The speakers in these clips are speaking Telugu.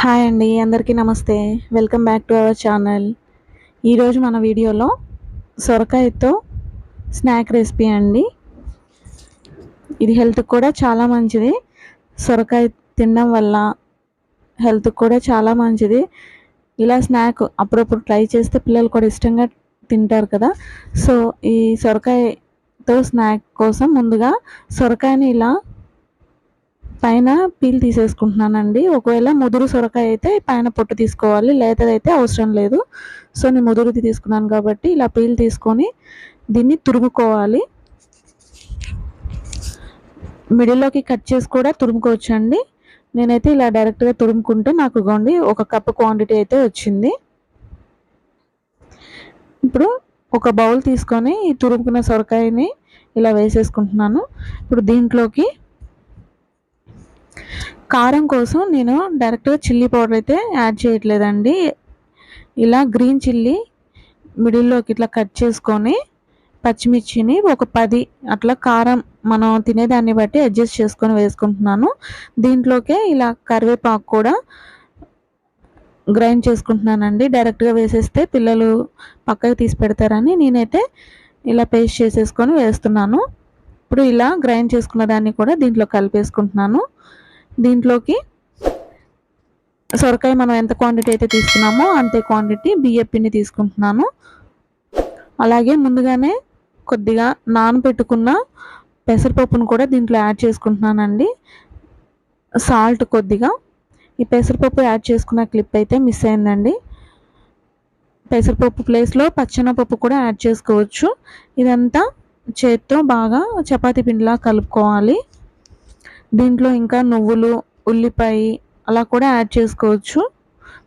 హాయ్ అండి, అందరికీ నమస్తే. Welcome back to our channel. ఈరోజు మన వీడియోలో సొరకాయతో స్నాక్ రెసిపీ అండి. ఇది హెల్త్కి కూడా చాలా మంచిది. సొరకాయ తినడం వల్ల హెల్త్కి కూడా చాలా మంచిది. ఇలా స్నాక్ అప్పుడప్పుడు ట్రై చేస్తే పిల్లలు కూడా ఇష్టంగా తింటారు కదా. సో ఈ సొరకాయతో స్నాక్ కోసం ముందుగా సొరకాయని ఇలా పైన పీల్ తీసేసుకుంటున్నానండి. ఒకవేళ ముదురు సొరకాయ అయితే పైన పొట్టు తీసుకోవాలి, లేతదైతే అవసరం లేదు. సో నేను ముదురుది తీసుకున్నాను కాబట్టి ఇలా పీల్ తీసుకొని దీన్ని తురుముకోవాలి. మిడిల్లోకి కట్ చేసి కూడా తురుముకోవచ్చండి. నేనైతే ఇలా డైరెక్ట్గా తురుముకుంటే నాకు గోండి 1 కప్పు క్వాంటిటీ అయితే వచ్చింది. ఇప్పుడు ఒక బౌల్ తీసుకొని ఈ తురుముకున్న సొరకాయని ఇలా వేసేసుకుంటున్నాను. ఇప్పుడు దీంట్లోకి కారం కోసం నేను డైరెక్ట్గా చిల్లీ పౌడర్ అయితే యాడ్ చేయట్లేదండి. ఇలా గ్రీన్ చిల్లీ మిడిల్లోకి ఇట్లా కట్ చేసుకొని పచ్చిమిర్చిని ఒక 10 అట్లా కారం మనం తినేదాన్ని బట్టి అడ్జస్ట్ చేసుకొని వేసుకుంటున్నాను. దీంట్లోకే ఇలా కరివేపాకు కూడా గ్రైండ్ చేసుకుంటున్నానండి. డైరెక్ట్గా వేసేస్తే పిల్లలు పక్కకు తీసి పెడతారని నేనైతే ఇలా పేస్ట్ చేసేసుకొని వేస్తున్నాను. ఇప్పుడు ఇలా గ్రైండ్ చేసుకున్న దాన్ని కూడా దీంట్లో కలిపేసుకుంటున్నాను. దీంట్లోకి సొరకాయ మనం ఎంత క్వాంటిటీ అయితే తీసుకున్నామో అంతే క్వాంటిటీ బియ్యం పిండి తీసుకుంటున్నాను. అలాగే ముందుగానే కొద్దిగా నానబెట్టుకున్న పెసరపప్పును కూడా దీంట్లో యాడ్ చేసుకుంటున్నానండి. సాల్ట్ కొద్దిగా. ఈ పెసరపప్పు యాడ్ చేసుకున్న క్లిప్ అయితే మిస్ అయిందండి. పెసరపప్పు ప్లేస్లో పచ్చెనపప్పు కూడా యాడ్ చేసుకోవచ్చు. ఇదంతా చేత్తో బాగా చపాతీ పిండిలా కలుపుకోవాలి. దీంట్లో ఇంకా నువ్వులు, ఉల్లిపాయ అలా కూడా యాడ్ చేసుకోవచ్చు.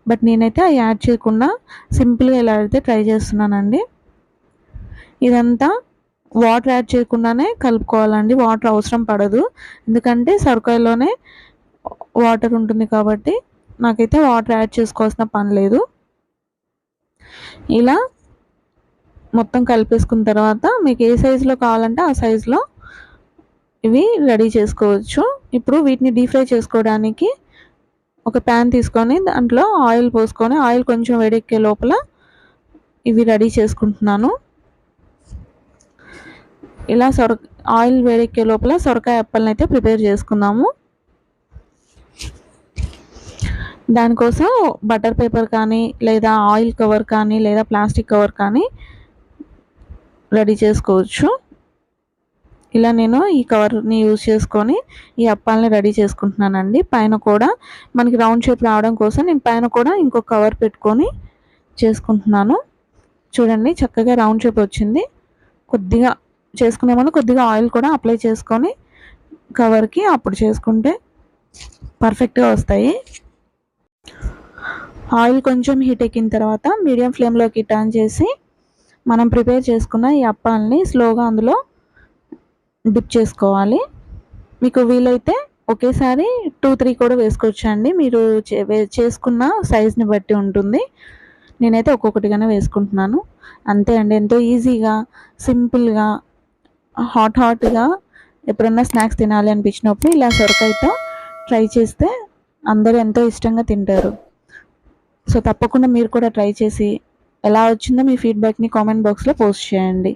బట్ నేనైతే అవి యాడ్ చేయకుండా సింపుల్గా ఇలా అయితే ట్రై చేస్తున్నానండి. ఇదంతా వాటర్ యాడ్ చేయకుండానే కలుపుకోవాలండి. వాటర్ అవసరం పడదు, ఎందుకంటే సొరకాయలోనే వాటర్ ఉంటుంది కాబట్టి నాకైతే వాటర్ యాడ్ చేసుకోవాల్సిన పని లేదు. ఇలా మొత్తం కలిపేసుకున్న తర్వాత మీకు ఏ సైజులో కావాలంటే ఆ సైజులో ఇవి రెడీ చేసుకోవచ్చు. ఇప్పుడు వీటిని డీప్ ఫ్రై చేసుకోవడానికి ఒక ప్యాన్ తీసుకొని దాంట్లో ఆయిల్ పోసుకొని ఆయిల్ కొంచెం వేడెక్కే లోపల ఇవి రెడీ చేసుకుంటున్నాను. ఇలా ఆయిల్ వేడెక్కే లోపల సొరకాయ అప్పలను అయితే ప్రిపేర్ చేసుకుందాము. దానికోసం బటర్ పేపర్ కానీ లేదా ఆయిల్ కవర్ కానీ లేదా ప్లాస్టిక్ కవర్ కానీ రెడీ చేసుకోవచ్చు. ఇలా నేను ఈ కవర్ని యూజ్ చేసుకొని ఈ అప్పాలని రెడీ చేసుకుంటున్నానండి. పైన కూడా మనకి రౌండ్ షేప్ రావడం కోసం నేను పైన కూడా ఇంకో కవర్ పెట్టుకొని చేసుకుంటున్నాను. చూడండి చక్కగా రౌండ్ షేప్ వచ్చింది. కొద్దిగా చేసుకునే ముందు కొద్దిగా ఆయిల్ కూడా అప్లై చేసుకొని కవర్కి అప్పుడు చేసుకుంటే పర్ఫెక్ట్గా వస్తాయి. ఆయిల్ కొంచెం హీట్ ఎక్కిన తర్వాత మీడియం ఫ్లేమ్లోకి టర్న్ చేసి మనం ప్రిపేర్ చేసుకున్న ఈ అప్పాలని స్లోగా అందులో డిప్ చేసుకోవాలి. మీకు వీలైతే ఒకేసారి 2-3 కూడా వేసుకోవచ్చండి. మీరు చేసుకున్న సైజ్ని బట్టి ఉంటుంది. నేనైతే ఒక్కొక్కటిగానే వేసుకుంటున్నాను. అంతే అండి, ఎంతో ఈజీగా సింపుల్గా హాట్గా ఎప్పుడన్నా స్నాక్స్ తినాలి అనిపించినప్పుడు ఇలా సొరకాయతో ట్రై చేస్తే అందరూ ఎంతో ఇష్టంగా తింటారు. సో తప్పకుండా మీరు కూడా ట్రై చేసి ఎలా వచ్చిందో మీ ఫీడ్బ్యాక్ని కామెంట్ బాక్స్లో పోస్ట్ చేయండి.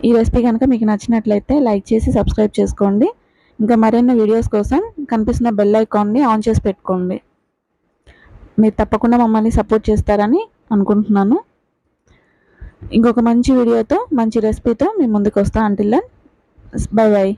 ఈ రెసిపీ కనుక మీకు నచ్చినట్లయితే లైక్ చేసి సబ్స్క్రైబ్ చేసుకోండి. ఇంకా మరిన్ని వీడియోస్ కోసం కనిపిస్తున్న బెల్ ఐకాన్ని ఆన్ చేసి పెట్టుకోండి. మీరు తప్పకుండా మమ్మల్ని సపోర్ట్ చేస్తారని అనుకుంటున్నాను. ఇంకొక మంచి వీడియోతో మంచి రెసిపీతో మీ ముందుకు వస్తాను. Until then bye by.